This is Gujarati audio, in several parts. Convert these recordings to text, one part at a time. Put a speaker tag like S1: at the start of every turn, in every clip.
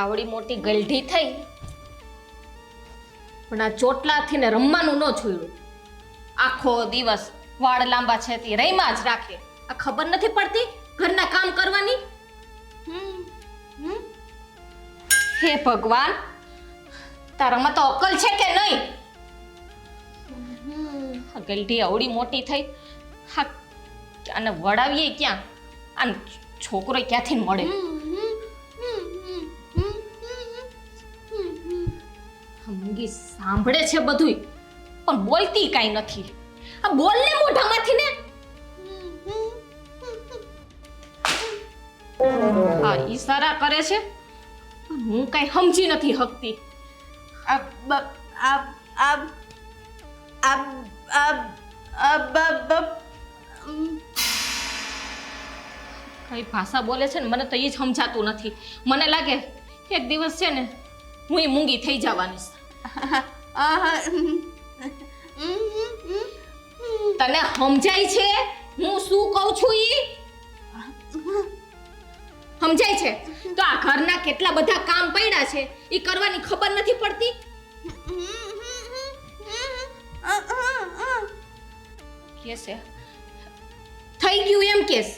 S1: આવડી મોટી ગલઢી થઈ પણ આ ચોટલાથી ને રમવાનું ન છોડ્યું. આખો દિવસ વાળ લાંબા છે તે રહીમાં જ રાખે. આ ખબર નથી પડતી ઘરના કામ કરવાની? હે ભગવાન, તારામાં તો અકલ છે કે નહીં? આ ગલઢી આવડી મોટી થઈ, હા આને વડાવીએ ક્યાં? આને છોકરો ક્યાંથી મળે? મૂંગી સાંભળે છે બધુંય પણ બોલતી કાંઈ નથી. આ બોલ ને મોઢામાંથી ને. હા ઈશારા કરે છે પણ હું કાંઈ સમજી નથી શકતી. કઈ ભાષા બોલે છે ને મને તો એ જ સમજાતું નથી. મને લાગે એક દિવસ છે ને હું મૂંગી થઈ જવાની. તને સમજાય છે હું શું કહું છું? ઈ સમજાય છે તો આ ઘરના કેટલા બધા કામ પડ્યા છે ઈ કરવાની ખબર નથી પડતી? કેસે થઈ ગયું એમ કેસ?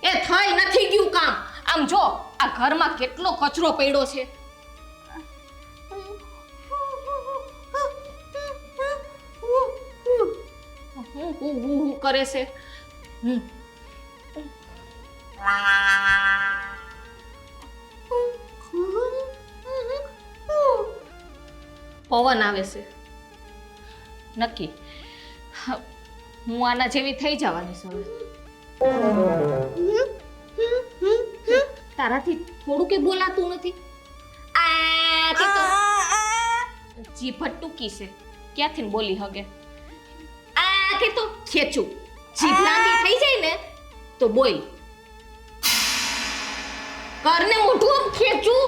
S1: એ થઈ નથી ગયું કામ. આમ જો આ ઘરમાં કેટલો કચરો પડ્યો છે. હું કરે છે. પવન આવે છે નક્કી. હું આના જેવી થઈ જવાની છું. તારાથી થોડું કે બોલાતું નથી? આ કે તો જીભ ટૂંકી છે ક્યાંથી બોલી હગે? આ કે તો ખેંચું. જીભ લાંબી થઈ જાય ને તો બોલ. કરને મોઢું આમ ખેંચું.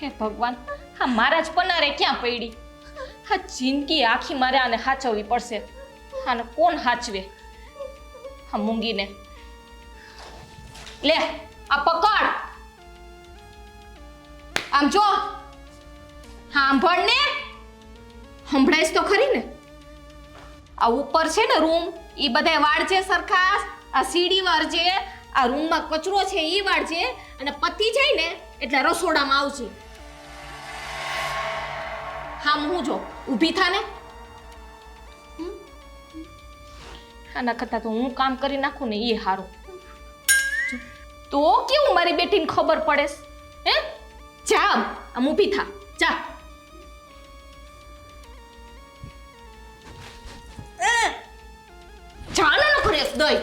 S1: હે ભગવાન, હા મારા જ પનારે ક્યાં પડી? હા જિંદગી આખી મારે આને હાચવવી પડશે. આને કોણ હાચવે? હા મૂંગીને લે આ પકડ. આમ જો સાંભળ ને. સંભળાઈશ તો ખરી ને? આ ઉપર છે ને રૂમ ઈ બધાય વાળજે સરખા. આ સીડી વાળજે. આ રૂમમાં કચરો છે ઈ વાળજે અને પતી જાય ને એટલે રસોડામાં આવજે. હા હું જો ઊભી થાને. આના કરતા તો હું કામ કરી નાખું ને એ સારું. તો કેવું મારી બેટીને ખબર પડે? હે જા આમ ઊભી થા. જા જાને ન કરેસ દઈ.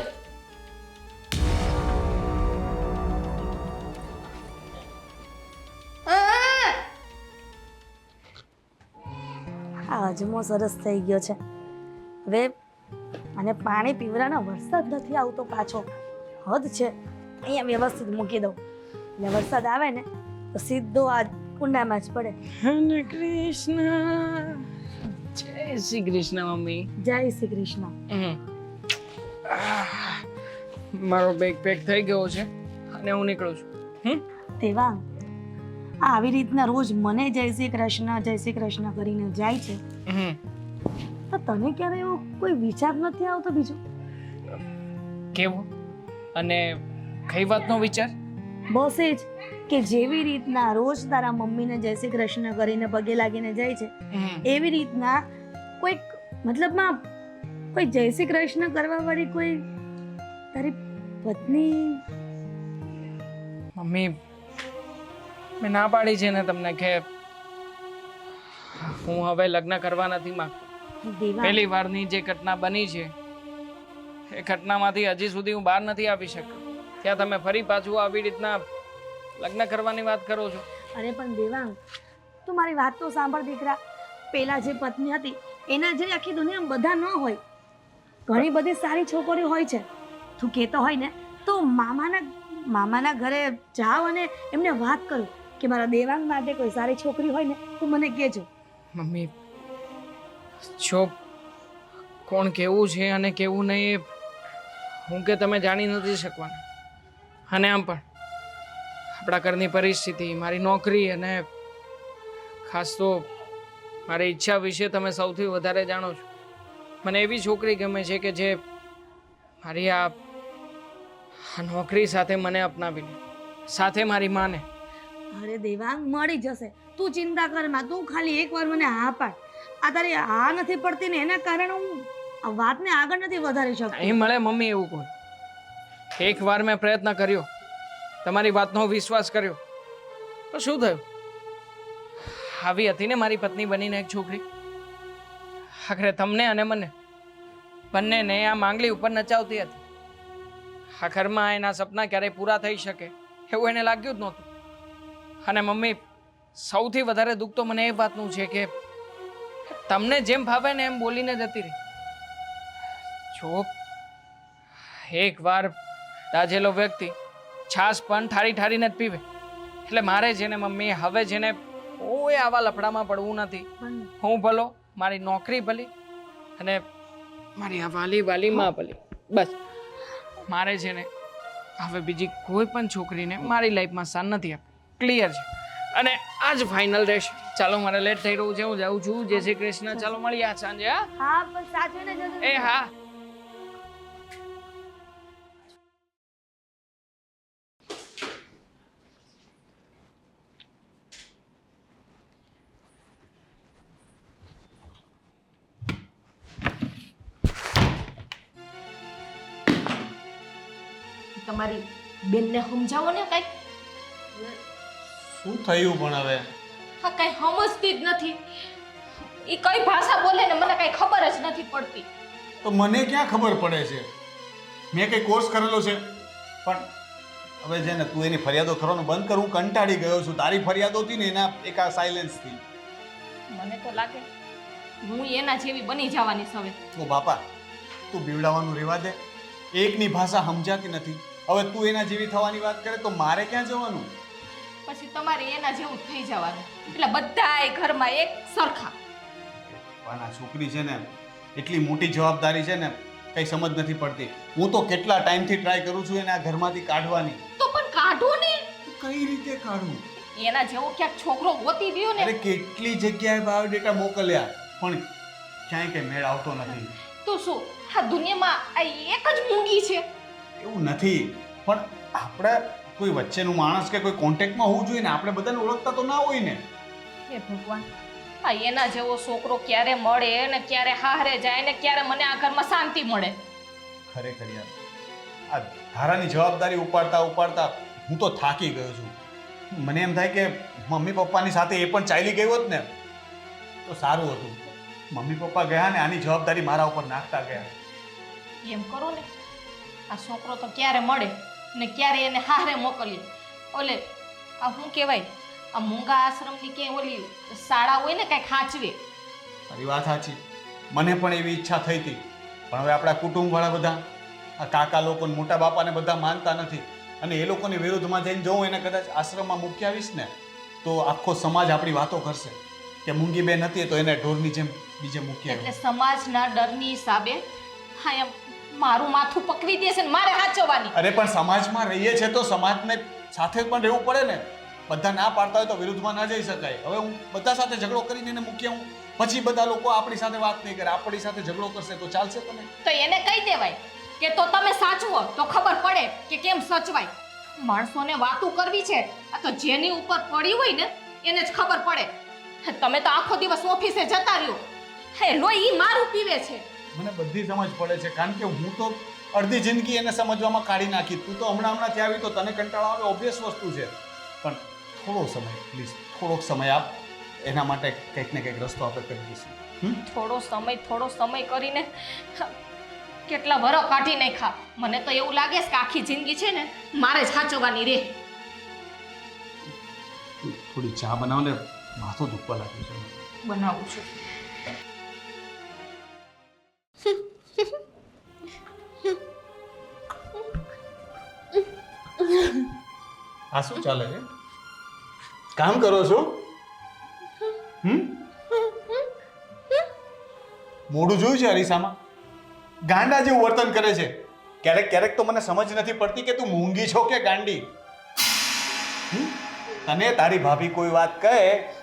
S2: અજમો સરસ થઈ ગયો છે. હવે અને પાણી પીવડાનો વરસાદ નથી આવતો પાછો. હદ છે. અહીંયા વ્યવસ્થિત મૂકી દઉં એટલે વરસાદ આવે ને તો સીધો આ કુંડામાં જ પડે.
S3: હરે કૃષ્ણ. જય શ્રી કૃષ્ણ મમ્મી.
S2: જય શ્રી કૃષ્ણ.
S3: મારો બેગ પેક થઈ ગયો છે અને હું નીકળું છું.
S2: તેવા આવી રીતના રોજ મને જય શ્રી કૃષ્ણ કરીને જાય છે તો તને ક્યારે એવો કોઈ વિચાર નથી આવતો બીજો?
S3: કેવો અને કઈ વાતનો વિચાર?
S2: બસ એ જ કે જેવી રીતના રોજ તારા મમ્મીને જય શ્રી કૃષ્ણ કરીને પગે લાગીને જાય છે એવી રીતના કોઈક મતલબમાં કોઈ જય શ્રી કૃષ્ણ કરવા વાળી કોઈ તારી પત્ની?
S3: મમ્મી મેં ના પાડી છે ને તમને કે હું હવે લગ્ન કરવા નથી માંગતો. પહેલી વારની જે ઘટના બની છે એ ઘટનામાંથી હજી સુધી હું બહાર નથી આવી શક્યો. ત્યાં તમે ફરી પાછું આવી રીતના લગ્ન કરવાની વાત કરો છો.
S2: અરે પણ દેવાંગ, તું મારી વાત તો સાંભળ દીકરા. પેલા જે પત્ની હતી એના જે આખી દુનિયામાં બધા ન હોય. ઘણી બધી સારી છોકરીઓ હોય છે. તું કહેતો હોય ને તો મામાના ઘરે જાઓ અને એમને વાત કરો કે મારા દેવાંગ માટે કોઈ સારી છોકરી હોય ને તો મને કહેજો.
S3: મમ્મી જો કોણ કેવું છે અને કેવું નહીં હું કે તમે જાણી નથી શકવાના. અને આમ પણ આપણા ઘરની પરિસ્થિતિ, મારી નોકરી અને ખાસ તો મારી ઈચ્છા વિશે તમે સૌથી વધારે જાણો છો. મને એવી છોકરી ગમે છે કે જે મારી આ નોકરી સાથે મને અપનાવી લે, સાથે મારી માને.
S2: અરે દેવાંગ, મળી જશે. તું ચિંતા કર માં. તું ખાલી એકવાર મને હા પાડ. આ તારી હા નથી પડતી ને એના કારણે હું આ વાતને આગળ નથી વધારી શકતી.
S3: અહીં મળે મમ્મી એવું કોઈ. એકવાર મેં પ્રયત્ન કર્યો, તમારી વાતનો વિશ્વાસ કર્યો, તો શું થયું? આવી હતી ને મારી પત્ની બનીને એક છોકરી. આખરે તમને અને મને બંનેને આ માંગલી ઉપર નચાવતી હતી. આખરમાં એના સપના ક્યારેય પૂરા થઈ શકે એવું એને લાગ્યું જ નહોતું. અને મમ્મી, સૌથી વધારે દુઃખ તો મને એ વાતનું છે કે તમને જેમ ભાવે ને એમ બોલીને જતી રહી. જો એકવાર દાજેલો વ્યક્તિ છાશ પણ ઠારી ઠારીને જ પીવે. એટલે મારે છે ને મમ્મી, હવે છે ને કોઈ આવા લફડામાં પડવું નથી. હું ભલો, મારી નોકરી ભલી અને મારી આ વાલી વાલી માં ભલી. બસ મારે છે ને હવે બીજી કોઈ પણ છોકરીને મારી લાઈફમાં સ્થાન નથી આપવું. ક્લિયર છે. અને આજ ફાઇનલ રહેશે. ચાલો, મારે લેટ થઈ રહ્યું છે, હું જાઉં છું. જય શ્રી કૃષ્ણ. ચાલો મળીએ આજ સાંજે.
S2: હા, પણ સાચવીને જજો.
S3: એ હા.
S1: તમારી બેનને સમજાવો ને કઈ.
S4: શું થયું પણ હવે?
S1: હા, કઈ સમજતી જ નથી. એ કઈ ભાષા બોલે ને મને કઈ ખબર જ નથી પડતી.
S4: તો મને ક્યાં ખબર પડે છે? મેં કઈ કોર્સ કરેલો છે? પણ હવે છે ને, તું એની ફરિયાદો કરવાનું બંધ કર. હું કંટાળી ગયો છું તારી ફરિયાદોથી ને એના એક આ સાયલેન્સથી.
S1: મને તો લાગે હું એના જેવી બની જવાની છે હવે.
S4: તો બાપા, તું બીવડાવવાનું રહેવા દે. એકની ભાષા સમજાતી નથી. હવે તું એના જેવી થવાની વાત કરે તો મારે ક્યાં જવાનું?
S1: પછી તમારે એના જેવું જ થઈ જવાનું. એટલે બધાય ઘરમાં એક સરખા.
S4: પણ આ છોકરી છે ને, એટલી મોટી જવાબદારી છે ને, કઈ સમજ નથી પડતી. હું તો કેટલા ટાઈમથી ટ્રાય કરું છું એને આ ઘરમાંથી કાઢવાની.
S1: તો પણ કાઢો ને.
S4: કઈ રીતે કાઢું?
S1: એના જેવો ક્યાંક છોકરો ગોતી દ્યો ને.
S4: અરે કેટલી જગ્યાએ બાયોડેટા મોકલ્યા, પણ ક્યાંય કઈ મેળ આવતો નથી.
S1: તો શું આ દુનિયામાં આ એક જ મૂંગી છે?
S4: એવું નથી, પણ આપણે કોઈ વચ્ચેનું માણસ કે કોઈ કોન્ટેક્ટમાં હોવું જોઈએ ને. આપણે બધાને ઓળખતા તો ના હોય ને.
S1: હે ભગવાન, આ એના જેવો છોકરો ક્યારે મળે ને ક્યારે હારે જાય ને ક્યારે મને આ ઘરમાં શાંતિ મળે.
S4: ખરેખર યાર, આ ધારાની જવાબદારી ઉપાડતા ઉપાડતા હું તો થાકી ગયો છું. મને એમ થાય કે મમ્મી પપ્પાની સાથે એ પણ ચાલી ગઈ હોત ને તો સારું હતું. મમ્મી પપ્પા ગયા ને આની જવાબદારી મારા ઉપર નાખતા ગયા.
S1: એમ કરો ને, આ છોકરો તો ક્યારે મળે ને ક્યારે એને હારે મોકલીએ. ઓલે આ શું કહેવાય, આ મૂંગા આશ્રમની કે ઓલી શાળા હોય ને કાંઈ ખાંચવે.
S4: તારી વાત સાચી, મને પણ એવી ઈચ્છા થઈ હતી. પણ હવે આપણા કુટુંબવાળા બધા, આ કાકા લોકો ને મોટા બાપાને બધા માનતા નથી. અને એ લોકોની વિરુદ્ધમાં જઈને જો હું એને કદાચ આશ્રમમાં મૂકી આવીશ ને તો આખો સમાજ આપણી વાતો કરશે કે મૂંગી બેન હતી તો એને ઢોરની જેમ બીજે મૂકી
S1: એટલે
S4: આવ્યો.
S1: સમાજના ડરની હિસાબે હા એમ મારું માથું પકવી દેશે ને મારે હાચવવાની.
S4: અરે પણ સમાજમાં રહીએ છે તો સમાજને સાથે પણ રહેવું પડે ને. બધા ના પાડતા હોય તો વિરુદ્ધમાં ના જઈ શકાય. હવે હું બધા સાથે ઝઘડો કરીને એને મૂકી આવું, પછી બધા લોકો આપણી સાથે વાત નહીં કરે, આપણી સાથે ઝઘડો કરશે તો ચાલશે? તને
S1: તો એને કહી દેવાય કે તો તમે સાચવો તો ખબર પડે કે કેમ સચવાય. માણસોને વાતું કરવી છે આ તો જેની ઉપર પડી હોય ને એને જ ખબર પડે. તમે તો આખો દિવસ ઓફિસે જતા રહ્યો, હે લોહી ઈ મારું પીવે છે.
S4: મને બધી સમજ પડે છે, કારણ કે હું તો અડધી જિંદગી એને સમજવામાં કાઢી નાખી. તું તો હમણાં આવી તો તને કંટાળો આવે, ઓબ્વિયસ વસ્તુ છે. પણ થોડો સમય, પ્લીઝ થોડોક સમય આપ. એના માટે કંઈક ને કંઈક રસ્તો આપણે કરી દઈશું.
S1: થોડો સમય કરીને કેટલા વરો કાઢી નાખ્યા. મને તો એવું લાગે છે કે આખી જિંદગી છે ને મારે જ સાચવવાની રે.
S4: થોડી ચા બનાવ ને, માથું દુખવા લાગ્યું છે.
S1: બનાવું છું.
S4: આ શું ચાલે છે? કામ કરો છો? મોઢું જોયું છે અરીસામાં? ગાંડા જેવું વર્તન કરે છે. ક્યારેક ક્યારેક તો મને સમજ નથી પડતી કે તું મૂંગી છો કે ગાંડી. તને તારી ભાભી કોઈ વાત કહે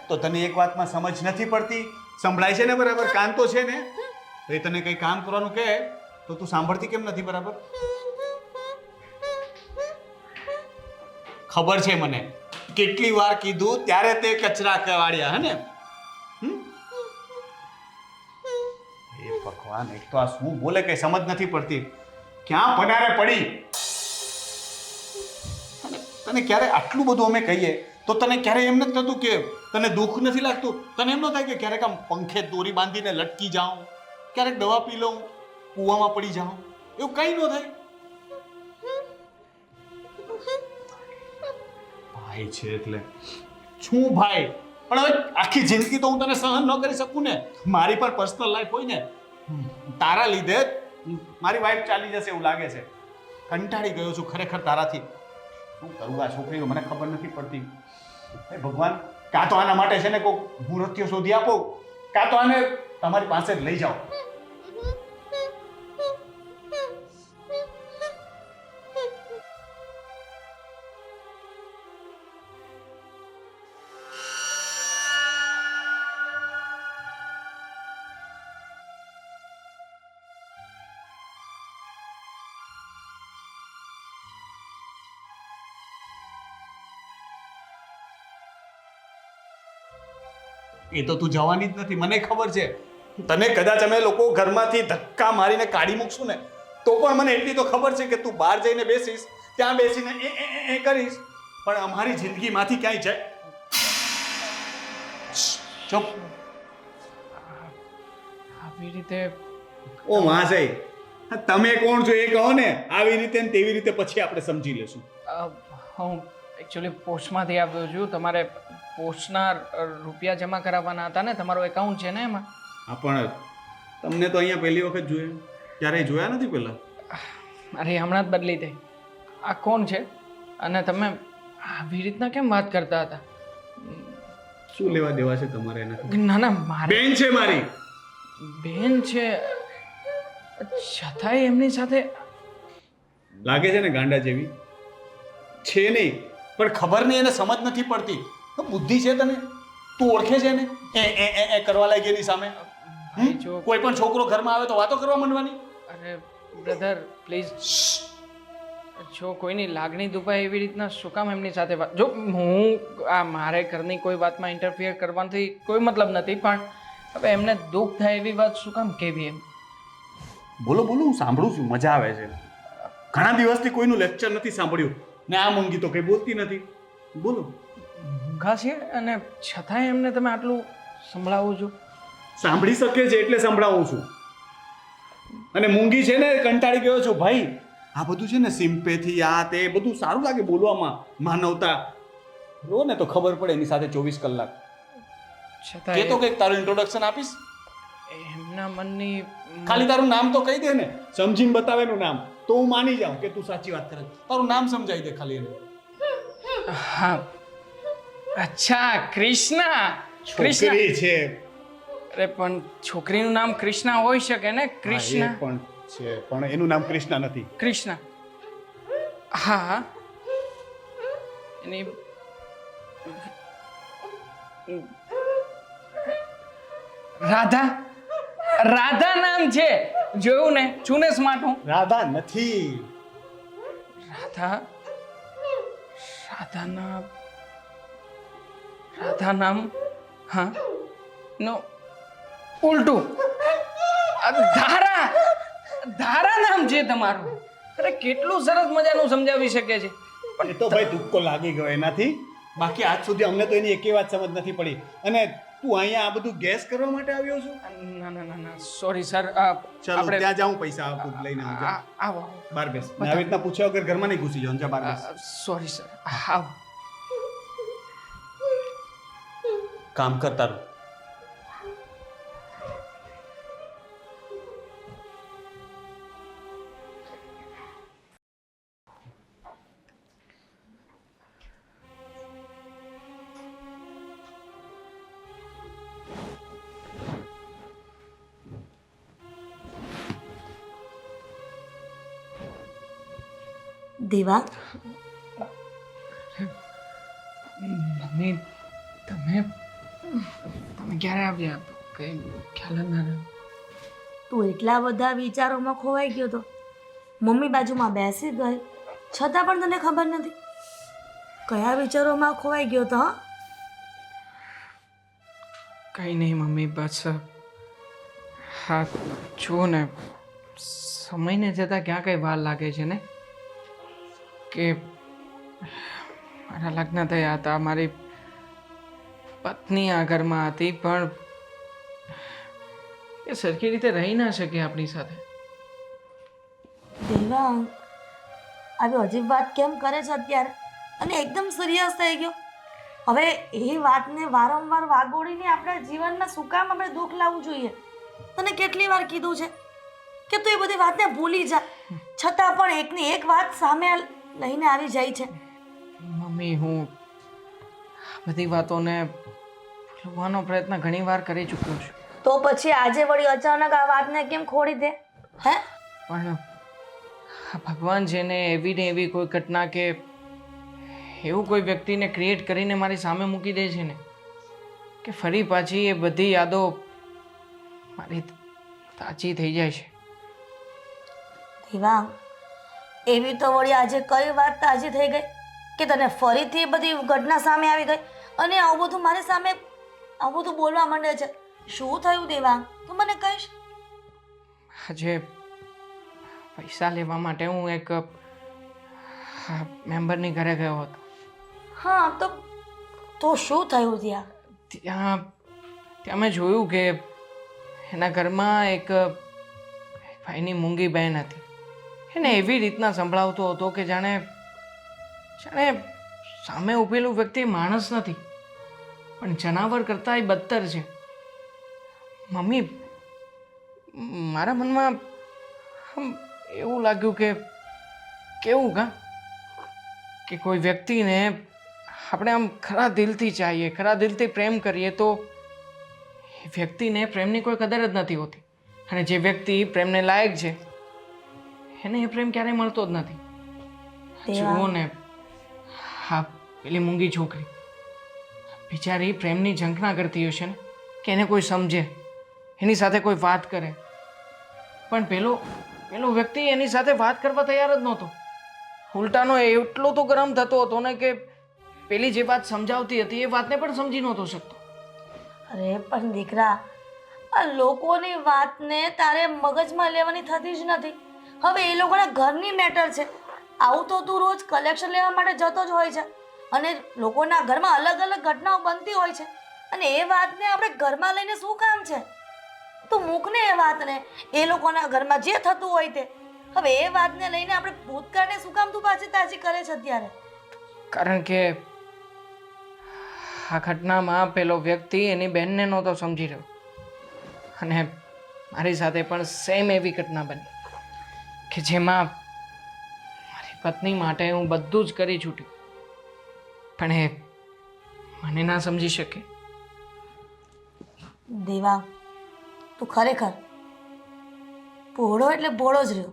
S4: તો તને એક વાતમાં સમજ નથી પડતી. સંભળાય છે ને બરાબર, કાન તો છે ને? તો એ તને કંઈ કામ કરવાનું કહે તો તું સાંભળતી કેમ નથી બરાબર? ખબર છે મને, કેટલી વાર કીધું ત્યારે તે કચરા કવાડ્યા હે ને? એ ભગવાન, એક તો આ શું બોલે કઈ સમજ નથી પડતી. ક્યાં પડારે પડી? તને ક્યારે આટલું બધું અમે કહીએ તો તને ક્યારે એમ નથી થતું કે તને દુઃખ નથી લાગતું? તને એમ ન થાય કે ક્યારેક આમ પંખે દોરી બાંધીને લટકી જાઉં, ક્યારેક દવા પી લઉં, કૂવામાં પડી જાઉં, એવું કંઈ ન થાય? ભાઈ છે એટલે શું ભાઈ? પણ હવે આખી જિંદગી તો હું તને સહન ન કરી શકું ને. મારી પર પર્સનલ લાઈફ હોય ને, તારા લીધે મારી વાઈફ ચાલી જશે એવું લાગે છે. કંટાળી ગયો છું ખરેખર તારાથી. શું કરું આ છોકરીનું મને ખબર નથી પડતી. હે ભગવાન, કાં તો આના માટે છે ને કોઈ મુહૂર્ત્ય શોધી આપો, કાં તો આને તમારી પાસે જ લઈ જાઓ. એ તો તું જવાની જ નથી, મને ખબર છે. તને કદાચ અમે લોકો ઘરમાંથી ધક્કા મારીને કાઢી મૂકશું ને તો પણ મને એટલી તો ખબર છે કે તું બહાર જઈને બેસીશ, ત્યાં બેસીને એ કરીશ, પણ અમારી જિંદગીમાંથી ક્યાંય જાય. ચૂપ.
S3: આવી રીતે
S4: ઓ મહાશય, તમે કોણ છો એ કહો ને. આવી રીતે ને તેવી રીતે પછી આપણે સમજી લેશું.
S3: હું એકચ્યુઅલી પોસ્ટમાંથી આવ્યો છું. તમારે પોસ્ટના રૂપિયા જમા કરાવવાના હતા ને? તમારો એકાઉન્ટ છે ને એમાં?
S4: હા, પણ તમને તો અહીંયા પહેલી વખત જોયા, ક્યારેય જોયા નથી પહેલા.
S3: અરે હમણાં જ બદલી થઈ. આ કોણ છે? અને તમે આવી રીતના કેમ વાત કરતા હતા?
S4: શું લેવા દેવા છે તમારે એનાથી?
S3: ના ના, મારી
S4: બેન છે, મારી
S3: બેન છે, છતાંય એમની સાથે
S4: લાગે છે ને ગાંડા જેવી. છે નહીં, પણ ખબર નહીં, એને સમજ નથી પડતી. બુદ્ધિ છે તને? તું ઓળખે છે ને? એ કરવા લાગી એની સામે.
S3: જો
S4: કોઈ પણ છોકરો ઘરમાં આવે તો વાતો કરવા માંડવાની.
S3: અરે બ્રધર પ્લીઝ, જો કોઈની લાગણી દુભાય એવી રીતના શું કામ એમની સાથે વાત? જો હું આ મારે ઘરની કોઈ વાતમાં ઇન્ટરફિયર કરવાથી કોઈ મતલબ નથી, પણ હવે એમને દુઃખ થાય એવી વાત શું કામ કહેવી એમ?
S4: બોલો બોલો, હું સાંભળું છું, મજા આવે છે. ઘણા દિવસથી કોઈનું લેક્ચર નથી સાંભળ્યું ને આ મૂંગી તો કઈ બોલતી નથી. બોલો.
S3: મૂંગા છે અને છતાંય એમને તમે આટલું સંભળાવો છો?
S4: સાંભળી શકે છે એટલે સંભળાવું છું. અને મૂંગી છે ને, કંટાળી ગયો છું ભાઈ. આ બધું છે ને સિમ્પેથી, આ તે બધું સારું લાગે બોલવામાં, માનવતા રો ને તો ખબર પડે એની સાથે 24 કલાક. કે તો કંઈક તારું ઇન્ટ્રોડક્શન આપીશ?
S3: એમના મનની
S4: ખાલી તારું નામ તો કહી દે ને, સમજીને બતાવે એનું નામ, તો હું માની જાઉં કે તું સાચી વાત કરે. તારું નામ સમજાઈ દે ખાલી એને.
S3: હા, અચ્છા, કૃષ્ણા.
S4: છોકરી છે.
S3: અરે પણ છોકરીનું નામ કૃષ્ણા હોઈ શકે ને? કૃષ્ણા
S4: હા, એ પણ છે, પણ એનું નામ કૃષ્ણા નથી.
S3: કૃષ્ણા, હા. એની રાધા, રાધા નામ છે. જોયું ને, ચુનેસ માટું.
S4: રાધા નથી.
S3: રાધા, રાધા નામ, હા, નો ઉલટું. ધારા, ધારા નામ છે તમારું. અરે કેટલું સરસ મજાનું સમજાવી શકે છે.
S4: પણ એ તો ભાઈ દુઃખો લાગી ગયો એનાથી. બાકી આજ સુધી અમને તો એની એકે વાત સમજ નથી પડી. અને તું અહીંયા આ બધું ગેસ કરવા માટે આવ્યો છો?
S3: ના ના ના ના, સોરી સર.
S4: ચાલો ત્યાં જાઉં, પૈસા આપું, લઈને આવું. જા.
S3: આવો.
S4: બાર બેસ. ને આવી રીતના પૂછ્યા વગર ઘરમાં નહીં ઘૂસી જાવ. જા બાર બેસ.
S3: સોરી સર, આવો.
S4: કામ કર તારું.
S2: દેવા
S3: મમ્મી તમે તમે ક્યારે આવ્યા કઈ ખ્યાલ જ ના રહ્યો.
S2: તું એટલા બધા વિચારોમાં ખોવાઈ ગયો તો મમ્મી બાજુમાં બેસી ગઈ છતાં પણ તને ખબર નથી કયા વિચારોમાં ખોવાઈ ગયો તો હા
S3: કંઈ નહીં મમ્મી, બસ હા જુઓ ને સમયને જતાં ક્યાં કંઈ વાર લાગે છે ને કે મારા લગ્ન થયા હતા, મારી પત્ની આ ઘરમાં હતી, પણ એ સરખી રીતે રહી ના શકે આપણી સાથે.
S2: દેવાંગ આવી અજીબ વાત કેમ કરે છે અત્યારે અને એકદમ સિરિયસ થઈ ગયો? હવે એ વાતને વારંવાર વાગોળીને આપણા જીવનમાં શું કામ આપણે દુઃખ લાવવું જોઈએ? તને કેટલી વાર કીધું છે કે તું એ બધી વાતને ભૂલી જા, છતાં પણ એકની એક વાત સામે લઈને આવી જાય છે.
S3: મમ્મી હું આ બધી વાતોને ભૂલવાનો પ્રયત્ન ઘણી વાર કરી ચૂક્યો છું,
S2: તો પછી આજે વળી અચાનક આ વાતને કેમ ખોડી દે? હે
S3: પણ આ ભગવાન છે ને એવી ને એવી કોઈ ઘટના કે એવું કોઈ વ્યક્તિને ક્રિએટ કરીને મારી સામે મૂકી દે છે ને કે ફરી પાછી એ બધી યાદો મારી તાજી થઈ જાય છે.
S2: દેવાંગ એવી તો વળી આજે કઈ વાત તાજી થઈ ગઈ કે તને ફરીથી એ બધી ઘટના સામે આવી ગઈ અને આવું બધું મારી સામે આવું બધું બોલવા માંડે છે? શું થયું દેવાંગ, તું મને કહીશ?
S3: આજે પૈસા લેવા માટે હું એક મેમ્બરની ઘરે ગયો હતો.
S2: હા તો શું થયું ત્યાં?
S3: ત્યાં ત્યાં મેં જોયું કે એના ઘરમાં એક ભાઈની મૂંગી બહેન હતી. એને એવી રીતના સંભળાવતો હતો કે જાણે જાણે સામે ઊભેલું વ્યક્તિ માણસ નથી પણ જનાવર કરતાં એ બદતર છે. મમ્મી મારા મનમાં એવું લાગ્યું કે કેવું કે કોઈ વ્યક્તિને આપણે આમ ખરા દિલથી ચાહીએ, ખરા દિલથી પ્રેમ કરીએ તો એ વ્યક્તિને પ્રેમની કોઈ કદર જ નથી હોતી, અને જે વ્યક્તિ પ્રેમને લાયક છે એને એ પ્રેમ ક્યારેય મળતો જ નથી. જુઓ ને હા પેલી મૂંગી છોકરી બિચારી પ્રેમની ઝંખના કરતી હશે ને કે એને કોઈ સમજે, એની સાથે કોઈ વાત કરે, પણ પેલો વ્યક્તિ એની સાથે વાત કરવા તૈયાર જ નહોતો. ઉલટાનો એટલો તો ગરમ થતો હતો ને કે પેલી જે વાત સમજાવતી હતી એ વાતને પણ સમજી નહોતો શકતો.
S2: અરે પણ દીકરા, આ લોકોની વાતને તારે મગજમાં લેવાની થતી જ નથી. હવે એ લોકોના ઘરની મેટર છે. આવું તો તું રોજ કલેક્શન લેવા માટે જતો જ હોય છે અને લોકોના ઘરમાં અલગ અલગ ઘટનાઓ બનતી હોય છે અને એ વાતને આપણે ઘરમાં લઈને શું કામ છે? તું મૂકને એ વાતને, એ લોકોના ઘરમાં જે થતું હોય તે. હવે એ વાતને લઈને આપણે ભૂતકાળને શું કામ તું પાછી તાજી કરે છે અત્યારે?
S3: કારણ કે આ ઘટનામાં પેલો વ્યક્તિ એની બહેનને નહોતો સમજી રહ્યો અને મારી સાથે પણ સેમ એવી ઘટના બની કે જેમાં મારી પત્ની માટે હું બધું જ કરી છૂટ્યું પણ એ મને ના સમજી શકે.
S2: દેવાંગ તું ખરેખર ભોળો એટલે ભોળો જ રહ્યો,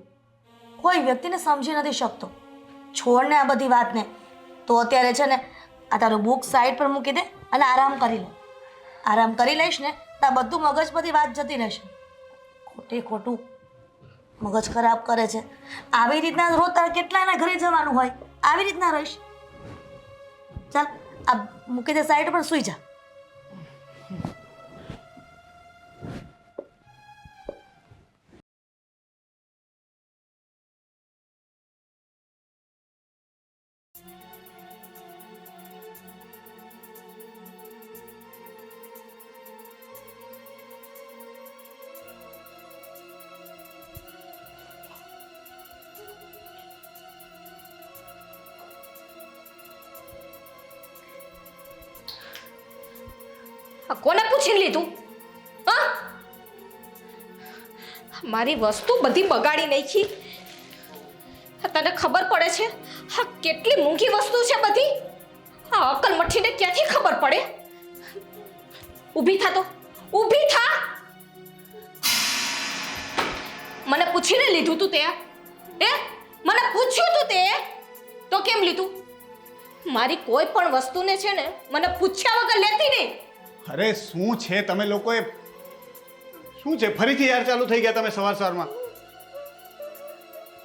S2: કોઈ વ્યક્તિને સમજી નથી શકતો. છોડ ને આ બધી વાતને, તો અત્યારે છે ને આ તારું બુક સાઈડ પર મૂકી દે અને આરામ કરી લે. આરામ કરી લઈશ ને તો આ બધું મગજ પરથી વાત જતી રહેશે. ખોટું મગજ ખરાબ કરે છે. આવી રીતના રોજ તારે કેટલાના ઘરે જવાનું હોય? આવી રીતના રહીશ? ચાલ આ મૂકી દે સાઈડ પર, સૂઈ જા.
S1: કોને પૂછીને લીધું? હા મારી વસ્તુ બધી બગાડી નાખી. તને ખબર પડે છે હા કેટલી મૂંઘી વસ્તુ છે બધી? આ અકલ મઠીને ક્યાંથી ખબર પડે? ઊભી થા તો ઊભી થા. મને પૂછીને લીધું તું તે? મને પૂછ્યું તું તે? તો કેમ લીધું? મારી કોઈ પણ વસ્તુને છે ને મને પૂછ્યા વગર લેતી નહીં.
S4: અરે શું છે તમે લોકોએ શું છે ફરીથી યાર ચાલુ થઈ ગયા તમે સવારમાં?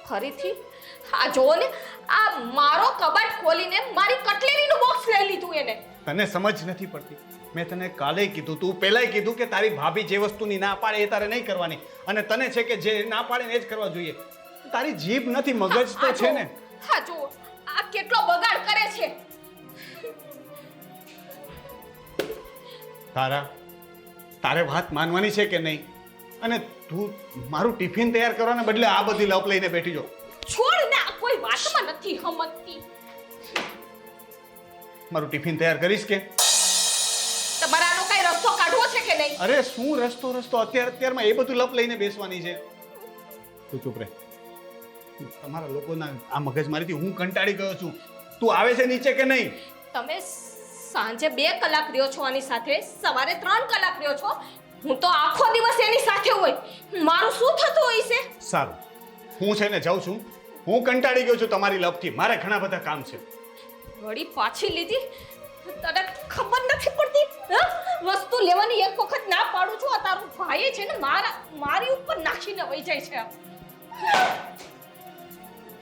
S1: ફરીથી આ જોવો ને, આ મારો કબાટ ખોલીને મારી કટલેરીનું બોક્સ લઈ લીધું એને.
S4: તને સમજ નથી પડતી. મેં તને કાલે કીધું, તું પહેલાંય કીધું કે તારી ભાભી જે વસ્તુની ના પાડે એ તારે નહીં કરવાની, અને તને છે કે જે ના પાડે ને એ જ કરવા જોઈએ. તારી જીભ નથી, મગજ તો છે ને.
S1: હા જુઓ, આ કેટલો બગાડ કરે છે.
S4: તારે વાત માનવાની છે કે નહીં? અને તું મારું ટિફિન તૈયાર કરવાને બદલે આ બધી લપ લઈને બેઠી જો.
S1: છોડ ને, આ કોઈ વાતમાં નથી સમજતી.
S4: મારું ટિફિન તૈયાર કરીશ કે?
S1: તમારે આનો કઈ રસ્તો કાઢવો છે કે નહીં?
S4: અરે શું રસ્તો અત્યારમાં એ બધું લપ લઈને બેસવાની છે? તું ચૂપ રહે. તમારા લોકોના આ મગજમારીથી હું કંટાળી ગયો છું. તું આવે છે નીચે કે નહીં?
S1: તમે સાંજે 2 કલાક રહ્યો છો આની સાથે, સવારે 3 કલાક રહ્યો છો. હું તો આખો દિવસ એની સાથે હોય. મારું શું થતું હોય છે?
S4: સારું, હું છે ને જાઉં છું. હું કંટાળી ગયો છું તમારી લપથી. મારે ઘણા બધા કામ છે.
S1: વળી પાછી લીધી? તને ખબર નથી પડતી? હા, વસ્તુ લેવાની એક વખત ના પાડું છું, આ તારું ભાઈ છે ને મારી ઉપર નાખીને વહી જાય છે.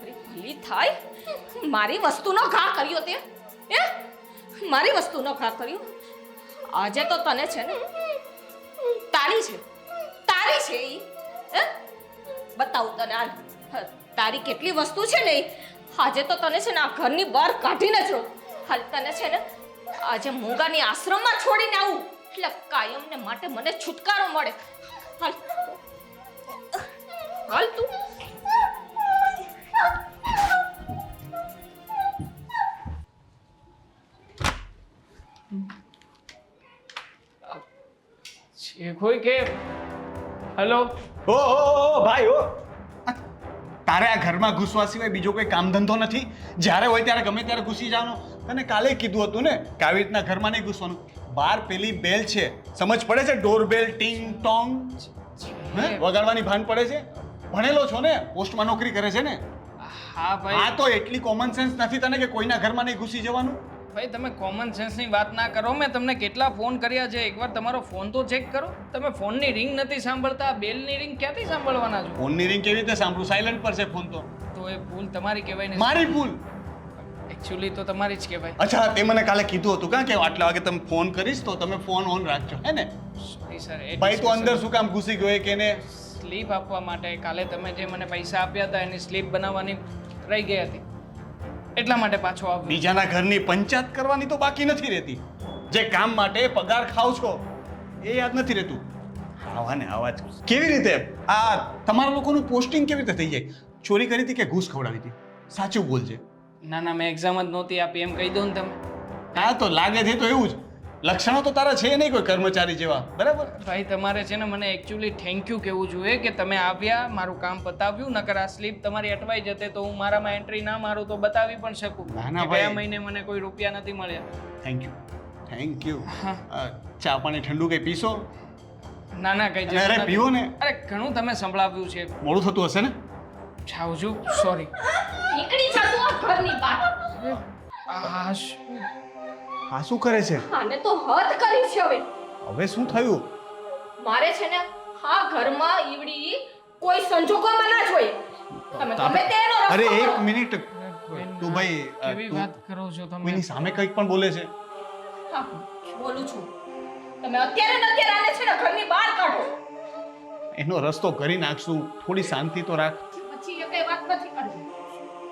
S1: અરે ભલી થાય, મારી વસ્તુનો ઘા કર્યો તે. હે, મારી વસ્તુનો ઘા કર્યો. આજે તો તને છે ને તારી છે ઈ. હે, બતાવું તને હાલ. તારી કેટલી વસ્તુ છે ને, આજે તો તને છે ને આ ઘરની બહાર કાઢીને જ રહો. હાલ તને છે ને આજે મૂંગાની આશ્રમમાં છોડીને આવું એટલે કાયમને માટે મને છુટકારો મળે. હાલ હાલ તું.
S3: છે કોઈ કે હેલો?
S4: ઓ ભાઈ ઓ, તારે આ ઘરમાં ઘૂસવા સિવાય બીજો કોઈ કામ ધંધો નથી? જ્યારે હોય ત્યારે ગમે ત્યારે ઘૂસી જવાનું. તને કાલે કીધું હતું ને કે આવી રીતના ઘરમાં નહીં ઘૂસવાનું. બહાર પેલી બેલ છે, સમજ પડે છે? ડોર બેલ, ટીંગ ટોંગ વગાડવાની ભાન પડે છે? ભણેલો છો ને, પોસ્ટમાં નોકરી કરે છે ને?
S3: હા ભાઈ.
S4: આ તો એટલી કોમન સેન્સ નથી તને કે કોઈના ઘરમાં નહીં ઘૂસી જવાનું?
S3: ભાઈ તમે કોમન સેન્સની વાત ના કરો. મેં તમને કેટલા ફોન કર્યા છે, એકવાર તમારો ફોન તો ચેક કરો. તમે ફોનની રિંગ નથી સાંભળતા, બેલની રિંગ ક્યાંથી સાંભળવાના છો?
S4: ફોનની રિંગ કેવી રીતે સાંભળું? સાયલન્ટ પર છે ફોન તો.
S3: તો એ ભૂલ તમારી કહેવાય ને.
S4: મારી ભૂલ?
S3: એકચ્યુઅલી તો તમારી જ કહેવાય.
S4: અચ્છા, તે મને કાલે કીધું હતું કે આટલા વાગે તમે ફોન કરીશ તો તમે ફોન ઓન રાખજો, હે ને?
S3: Sorry sir.
S4: ભાઈ તું અંદર શું કામ ઘૂસી ગયો કે એને
S3: સ્લીપ આપવા માટે કાલે તમે જે મને પૈસા આપ્યા હતા એની સ્લીપ બનાવવાની રહી ગઈ હતી, એટલા માટે પાછો આવ્યો.
S4: બીજાના ઘરની પંચાયત કરવાની તો બાકી નથી રહેતી. જે કામ માટે પગાર ખાવ છો એ યાદ નથી રહેતું. આવા ને આવા જ. કેવી રીતે આ તમારા લોકોનું પોસ્ટિંગ કેવી રીતે થઈ જાય? ચોરી કરી હતી કે ઘૂસ ખવડાવી હતી? સાચું બોલજે.
S3: ના ના, મેં એક્ઝામ જ નહોતી આપી એમ કહી દો ને તમે.
S4: હા તો લાગે છે તો એવું જ. લક્ષણો તો તારા છે નહીં કોઈ કર્મચારી જેવા, બરાબર?
S3: ભાઈ તમારે છે ને મને એકચ્યુઅલી થેન્ક યુ કહેવું જોઈએ કે તમે આવ્યા, મારું કામ પતાવ્યું. નકર આ સ્લીપ તમારી અટવાઈ જતે તો હું મારામાં એન્ટ્રી ના મારું તો બતાવી પણ શકું.
S4: ના ના
S3: કે
S4: ભાઈ.
S3: ગયા મહિને મને કોઈ રૂપિયા નથી મળ્યા.
S4: Thank you. ચા પાણી ઠંડુ કંઈ પીશો?
S3: ના ના કઈ જરૂર
S4: અરે
S3: નથી.
S4: પીવો ને.
S3: અરે ઘણું તમે સંભળાવ્યું છે.
S4: મોડું થતું હશે ને?
S3: જાઉં છું, સોરી.
S1: નીકળી જા તું આ ઘરની બહાર.
S3: આ શું?
S4: આ શું કરે છે?
S1: આને તો હદ કરી છે હવે.
S4: હવે શું થયું?
S1: મારે છે ને આ ઘરમાં ઈવડી કોઈ સંજોગોમાં ના જોઈએ. તમે ગમે તેનો રસ્તો
S4: અરે
S1: કરો.
S4: એક મિનિટ. તું ભાઈ
S3: કેવી વાત કરો છો તમે?
S4: કોઈની સામે કંઈક પણ બોલે છે?
S1: હા, બોલું છું. તમે અત્યારે ને અત્યારે આને છે ને ઘરની બહાર કાઢો.
S4: એનો રસ્તો કરી નાખશું. થોડી શાંતિ તો રાખ.
S1: પછી એ કઈ વાત નથી કરવી.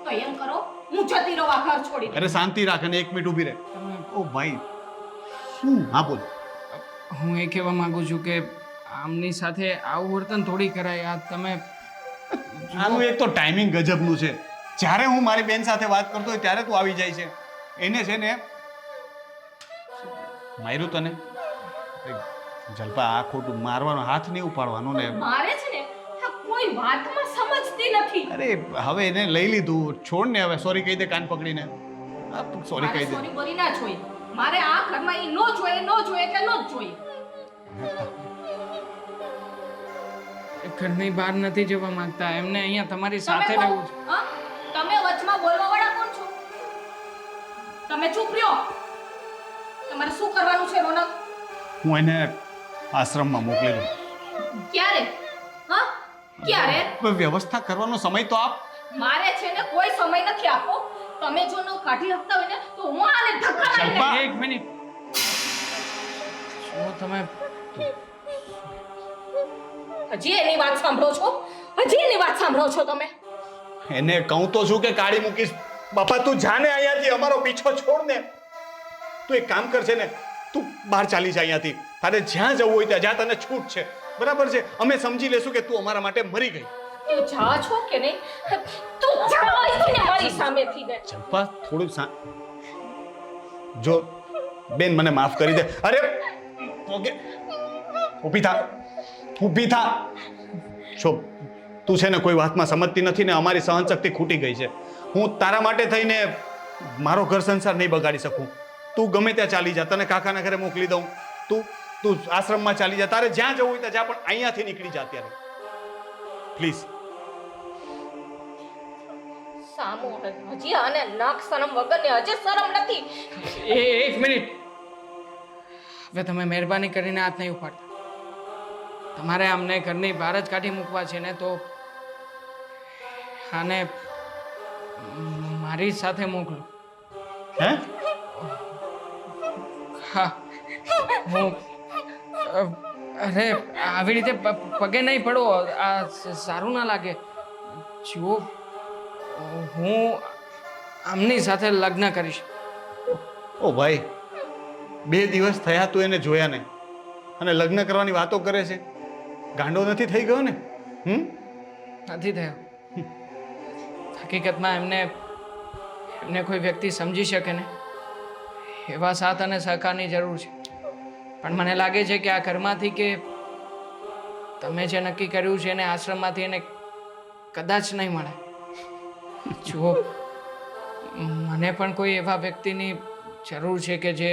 S1: તો એમ કરો, હું જતી રહું આ ઘર છોડીને.
S4: અરે શાંતિ રાખ અને 1 મિનિટ ઊભી રહે. ઓ ભાઈ શું? હા બોલ.
S3: હું એ કહેવા માંગુ છું કે આમની સાથે આવું વર્તન થોડી કરાય. આ તમે
S4: આનું એક તો ટાઈમિંગ ગજબનું છે. જ્યારે હું મારી બેન સાથે વાત કરતો હોય ત્યારે તું આવી જાય છે. એને છે ને માર્યું તને? જલપા આ ખોટું મારવાનો હાથ નહીં ઉપાડવાનો ને.
S1: મારે છે ને આ કોઈ વાતમાં સમજતી નથી.
S4: અરે હવે એને લઈ લીધું, છોડ ને હવે. સોરી કહી દે કાન પકડીને. સોરી કહી દે.
S1: સોરી બોલી ના જોઈએ. મારે આ ઘરમાં ઈ નો જોઈએ એટલે નો જ જોઈએ.
S3: ઘરની બહાર નથી જવા માંગતા. એમને અહીંયા તમારી
S1: તમે
S3: સાથે
S1: કોણ?
S3: રહેવું છે.
S1: હા? તમે વચમાં બોલવા વાળા કોણ છો? તમે ચૂપ રહ્યો. તમારે શું કરવાનું છે રોનક?
S4: હું એને આશ્રમમાં મોકલી દઉં.
S1: ક્યારે? હા, ક્યારે?
S4: પણ વ્યવસ્થા કરવાનો સમય તો આપ.
S1: મારે છે ને કોઈ સમય નથી આપો. તમે જો ન કાઢી શકતા હોય ને તો હું આને ધક્કા મારીને
S3: ચંપા, એક મિનિટ. શું તમે
S1: હજી એની વાત સાંભળો છો? હજી એની વાત સાંભળો છો તમે?
S4: એને કહું તો છું કે કાઢી મૂકીશ. બાપા તું જાને અહીંયાથી, અમારો પીછો છોડ ને. તું એક કામ કરશે ને, તું બહાર ચાલી જા અહીંયાથી. તારે જ્યાં જવું હોય ત્યાં જ્યાં તને છૂટ છે, બરાબર છે? અમે સમજી લેશું કે તું અમારા માટે મરી ગઈ.
S1: તું જા છો કે નહીં? તું જા અહીંથી ને મારી સામેથી ને.
S4: ચંપા થોડું જો બેન મને માફ કરી દે. અરે ઓકે, ઊભી થા, ઊભી થા. છો તું છે ને કોઈ વાતમાં સમજતી નથી ને અમારી સહનશક્તિ ખૂટી ગઈ છે. હું તારા માટે થઈને મારો ઘર સંસાર નહીં બગાડી શકું. તું ગમે ત્યાં ચાલી જા, તને કાકાના ઘરે મોકલી દઉં. તું આશ્રમમાં ચાલી જા, તારે જ્યાં જવું હોય ત્યાં જા, પણ અહીંયાથી નીકળી જા અત્યારે પ્લીઝ.
S1: સામો હજી આને નાક શરમ વગર ને હજી શરમ નથી.
S3: એક મિનિટ. હવે તમે મહેરબાની કરીને હાથ નહીં ઉપાડતા. તમારે અમને ઘરની બહાર જ કાઢી મૂકવા છે ને તો આને મારી સાથે મોકલો.
S4: હે?
S3: હા, હું અરે આવી રીતે પગે નહીં પડો. આ સારું ના લાગે. જુઓ, હું આમની સાથે લગ્ન કરીશ.
S4: ઓ ભાઈ, 2 દિવસ થયા તું એને જોયા ને અને લગ્ન કરવાની વાતો કરે છે. ગાંડો નથી થઈ ગયો ને?
S3: નથી થયો. હકીકતમાં એમને કોઈ વ્યક્તિ સમજી શકે ને એવા સાથ અને સહકારની જરૂર છે. પણ મને લાગે છે કે આ ઘરમાંથી કે તમે જે નક્કી કર્યું છે એને આશ્રમમાંથી એને કદાચ નહીં મળે. જુઓ, મને પણ કોઈ એવા વ્યક્તિની જરૂર છે કે જે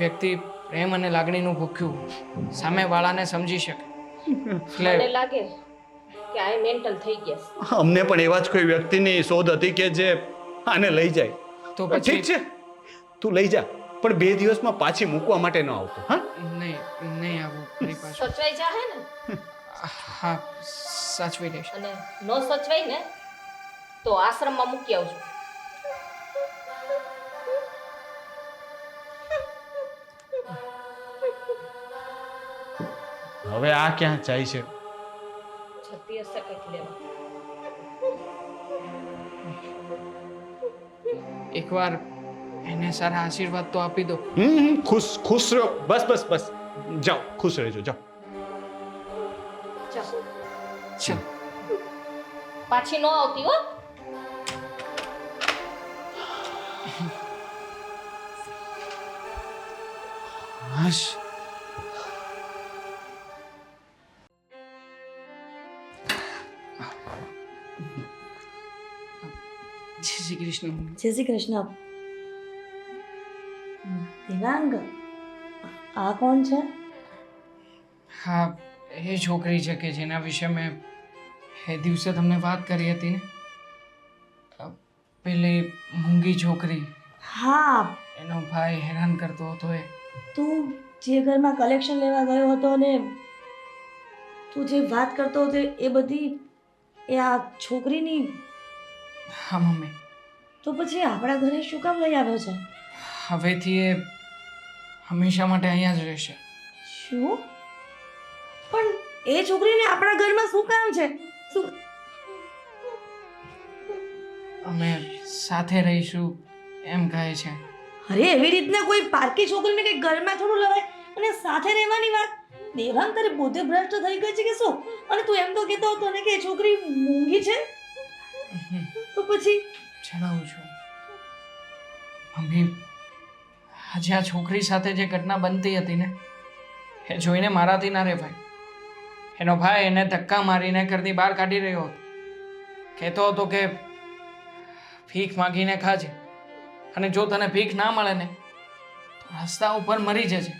S3: વ્યક્તિ પ્રેમ અને લાગણીનું ભૂખ્યું સામેવાળાને સમજી શકે.
S1: મને લાગે કે આ મેન્ટલ થઈ ગયા.
S4: અમને પણ એવા જ કોઈ વ્યક્તિની શોધ હતી કે જે આને લઈ જાય.
S3: તો
S4: ઠીક
S3: પછી
S4: છે, તું લઈ જા, પણ 2 દિવસમાં પાછી મૂકવા માટે ન આવતો. હા,
S3: નહીં આવું ફરી પાછું.
S1: સચવાઈ જાહે ને?
S3: હા, સાચવી લઈશ.
S1: અને નો સચવાઈ ને તો આશ્રમમાં મૂકી આવજો.
S4: હવે આ ક્યાં જાય છે?
S1: જતી હશે કંઈક લેવા.
S3: એકવાર એને સારા આશીર્વાદ તો આપી દો.
S4: ખુશ રહો. બસ જાઓ, ખુશ રહેજો, જાઓ.
S1: ચાલ,
S3: ચાલ.
S1: પાછી નો આવતી હો.
S4: હશ.
S3: જય શ્રી કૃષ્ણ.
S2: જય શ્રી કૃષ્ણ. દેવાંગ, આ કોણ છે?
S3: હા, એ છોકરી છે કે જેના વિશે મેં એ દિવસે તમને વાત કરી હતી ને, પેલી મૂંગી છોકરી.
S2: હા,
S3: એનો ભાઈ હેરાન કરતો હતો. એ
S2: તું જે ઘરમાં કલેક્શન લેવા ગયો હતો અને તું જે વાત કરતો હતો એ બધી એ આ છોકરીની.
S3: હા મમ્મી.
S2: તો પછી આપણા ઘરે શું કામ લઈ આવ્યો છે?
S3: હવેથી એ હંમેશા માટે અહીંયા જ રહેશે.
S2: શું? પણ એ છોકરીને આપણા ઘરમાં શું કામ છે? શું?
S3: અમે સાથે રહીશું એમ કહે છે.
S2: અરે એવી રીતના કોઈ પારકી છોકરીને કઈ ઘરમાં થોડું લવાય અને સાથે રહેવાની વાત. દેવાંગ, તારે પોતે ભ્રષ્ટ થઈ ગઈ છે કે શું? અને તું એમ તો કહેતો હતો ને કે એ છોકરી મૂંગી છે. તો પછી
S3: જણાવું છું મમ્મી, આજે આ છોકરી સાથે જે ઘટના બનતી હતી ને એ જોઈને મારાથી ના રહેવાય. એનો ભાઈ એને ધક્કા મારીને ઘરની બહાર કાઢી રહ્યો હતો. કહેતો હતો કે ભીખ માગીને ખાજે, અને જો તને ભીખ ના મળે ને તો રસ્તા ઉપર મરી જજે,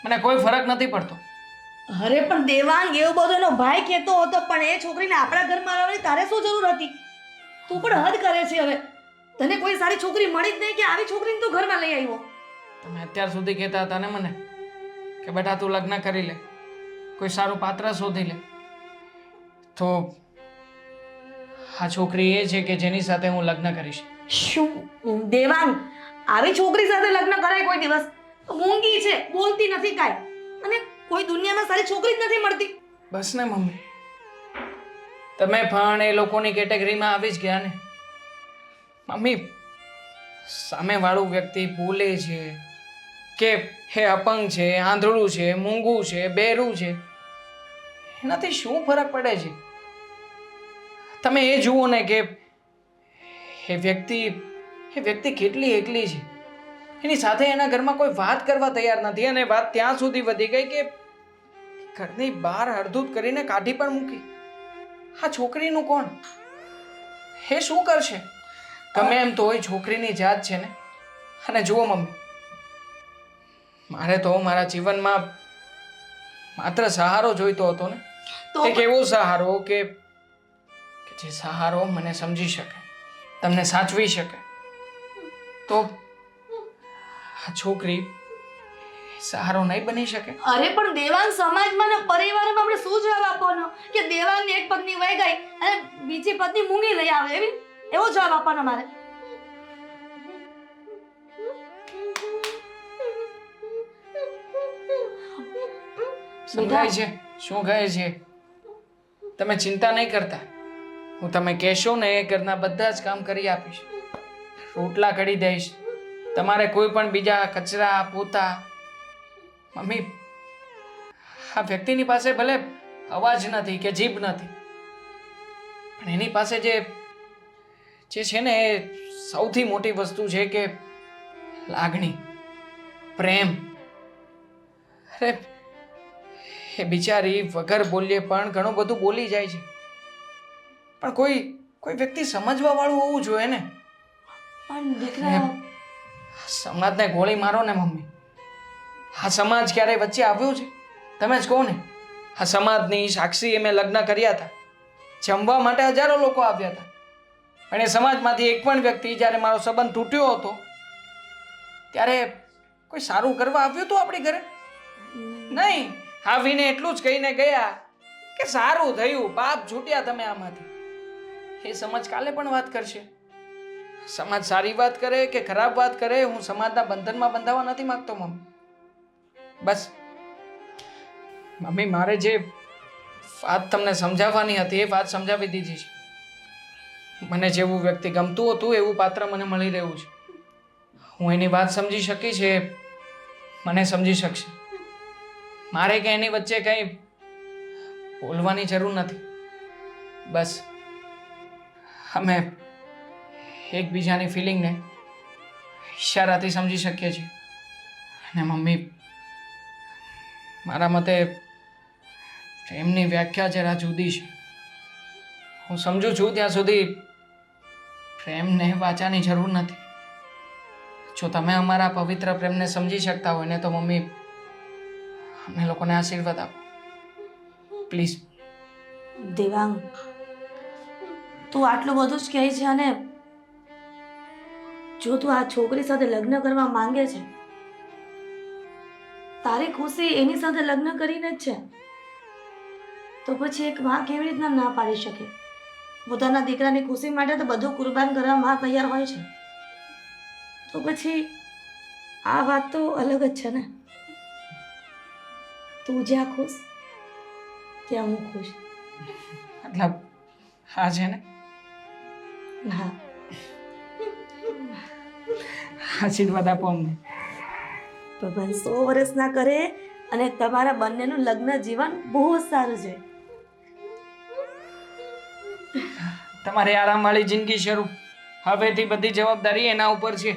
S3: મને કોઈ ફરક નથી પડતો.
S2: અરે પણ દેવાંગ, એવું બધું એનો ભાઈ કહેતો હતો, પણ એ છોકરીને આપણા ઘરમાં લાવવાની તારે શું જરૂર હતી? તું પણ હદ કરે છે હવે. તને કોઈ સારી છોકરી મળી જ નહીં કે આવી છોકરીને તું ઘરમાં લઈ આવ્યો?
S3: તમે અત્યાર સુધી કહેતા હતા ને મને કે બેટા તું લગ્ન કરી લે, કોઈ સારું પાત્ર શોધી લે. તો આ છોકરી એ છે કે જેની સાથે હું લગ્ન કરીશ.
S2: શું દેવાંગ, આવી છોકરી સાથે લગ્ન કરાય કોઈ દિવસ? મૂંગી છે, બોલતી નથી કાંઈ, અને કોઈ દુનિયામાં સારી છોકરી જ નથી મળતી.
S3: બસ ને મમ્મી, તમે પણ એ લોકોની કેટેગરીમાં આવી જ ગયા ને. મમ્મી, સામેવાળું વ્યક્તિ બોલે છે કે હે અપંગ છે, આંધળું છે, મૂંગું છે, બેરું છે, એનાથી શું ફરક પડે છે? તમે એ જુઓ ને કે એ વ્યક્તિ કેટલી એકલી છે. એની સાથે એના ઘરમાં કોઈ વાત કરવા તૈયાર નથી, અને વાત ત્યાં સુધી વધી ગઈ કે ઘરની બહાર હળધૂત કરીને કાઢી પણ મૂકી. આ છોકરીનું કોણ? એ શું કરશે? ગમે એમ તો એ છોકરીની જાત છે ને. અને જુઓ મમ્મી, મારે તો મારા જીવનમાં માત્ર સહારો જોઈતો હતો ને.
S2: તો
S3: એક એવો સહારો કે જે સહારો મને સમજી શકે, તમને સાચવી શકે. તો આ છોકરી સહારો નહીં બની શકે.
S2: અરે પણ દેવાંગ, સમાજમાં ને પરિવારમાં આપણે શું જવાબ આપવાનો કે દેવાંગની એક પત્ની વહી ગઈ અને બીજી પત્ની મૂંગી લઈ આવે, એવો જવાબ આપવાનો મારે?
S3: સમજાય છે શું કહે છે? તમે ચિંતા નહીં કરતા, હું તમે કહેશો ને એ ઘરના બધા જ કામ કરી આપીશ. રોટલા કરી દઈશ, તમારે કોઈ પણ બીજા કચરા પોતા. મમ્મી, આ વ્યક્તિની પાસે ભલે અવાજ નથી કે જીભ નથી, પણ એની પાસે જે છે ને એ સૌથી મોટી વસ્તુ છે કે લાગણી, પ્રેમ. અરે એ બિચારી વગર બોલીએ પણ ઘણું બધું બોલી જાય છે, પણ કોઈ વ્યક્તિ સમજવા વાળું હોવું જોઈએ ને.
S2: પણ દીકરા,
S3: સમાજને ગોળી મારો ને મમ્મી, આ સમાજ ક્યારેય વચ્ચે આવ્યો છે? તમે જ કહો ને. આ સમાજની સાક્ષીએ મેં લગ્ન કર્યા હતા, જમવા માટે હજારો લોકો આવ્યા હતા, પણ એ સમાજમાંથી એક પણ વ્યક્તિ જ્યારે મારો સંબંધ તૂટ્યો હતો ત્યારે કોઈ સારું કરવા આવ્યું હતું આપણી ઘરે? નહીં. આવીને એટલું જ કહીને ગયા કે સારું થયું, બાપ છૂટ્યા તમે આમાંથી. એ સમાજ કાલે પણ વાત કરશે. સમાજ સારી વાત કરે કે ખરાબ વાત કરે, હું સમાજના બંધનમાં બંધાવા નથી માંગતો મમ્મી. બસ મમ્મી, મારે જે વાત તમને સમજાવવાની હતી એ વાત સમજાવી દીધી છે. મને જેવું વ્યક્તિ ગમતું હતું એવું પાત્ર મને મળી રહ્યું છે. હું એની વાત સમજી શકીશ, એ મને સમજી શકશે. મારે કે એની વચ્ચે કંઈ બોલવાની જરૂર નથી. બસ અમે એકબીજાની ફિલિંગને ઈશારાથી સમજી શકીએ છીએ. અને મમ્મી, મારા મતે પ્રેમની વ્યાખ્યા જરા જુદી છે. હું સમજુ છું ત્યાં સુધી પ્રેમને વાચાની જરૂર નથી. જો તમે અમારા પવિત્ર પ્રેમને સમજી શકતા હોય ને તો મમ્મી, અમને લોકોને આશીર્વાદ આપો પ્લીઝ.
S2: દેવાંગ, તું આટલું બધું જ કહે છે, અને જો તું આ છોકરી સાથે લગ્ન કરવા માંગે છે, તારી ખુશી એની સાથે લગ્ન કરીને જ છે, તો પછી એક માં કેવી રીતના ના પાડી શકે? પોતાના દીકરાની ખુશી માટે તો બધું કુરબાન કરવા માં તૈયાર હોય છે. તો પછી આ વાત તો અલગ જ છે ને. તું જ્યાં ખુશ ત્યાં હું ખુશ.
S3: મતલબ હા છે ને?
S2: હા.
S3: આશીર્વાદ આપો અમને.
S2: ભગવાન 100 વર્ષના કરે અને તમારા બંનેનું લગ્ન જીવન બહુ જ સારું છે.
S3: તમારી આરામવાળી જિંદગી શરૂ. હવેથી બધી જવાબદારી એના ઉપર છે.